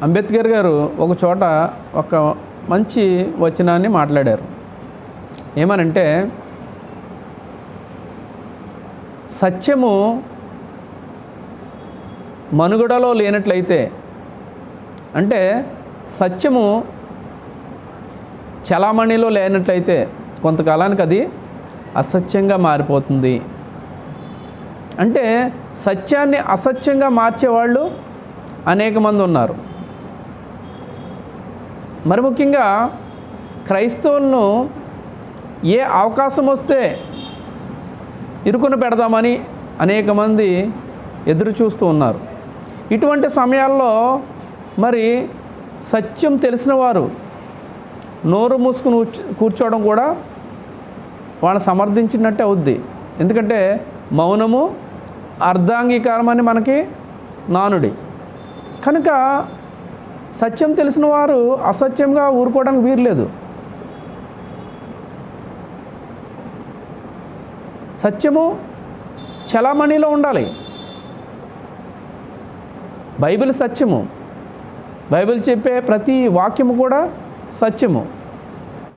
అంబేద్కర్ గారు ఒక చోట ఒక మంచి వచనాన్ని మాట్లాడారు. ఏమనంటే, సత్యము మనుగడలో లేనట్లయితే, అంటే సత్యము చలామణిలో లేనట్లయితే కొంతకాలానికి అది అసత్యంగా మారిపోతుంది. అంటే సత్యాన్ని అసత్యంగా మార్చేవాళ్ళు అనేక మంది ఉన్నారు. మరి ముఖ్యంగా క్రైస్తవులను ఏ అవకాశం వస్తే ఇరుకున పెడదామని అనేక మంది ఎదురు చూస్తూ ఉన్నారు. ఇటువంటి సమయాల్లో మరి సత్యం తెలిసిన వారు నోరు మూసుకుని కూర్చోవడం కూడా వాళ్ళని సమర్థించినట్టే అవుద్ది. ఎందుకంటే మౌనము అర్ధాంగీకారం అని మనకి నానుడి. కనుక సత్యం తెలిసిన వారు అసత్యంగా ఊరుకోవడానికి వీర్లేదు. సత్యము చలామణిలో ఉండాలి. బైబిల్ సత్యము, బైబిల్ చెప్పే ప్రతి వాక్యము కూడా సత్యము.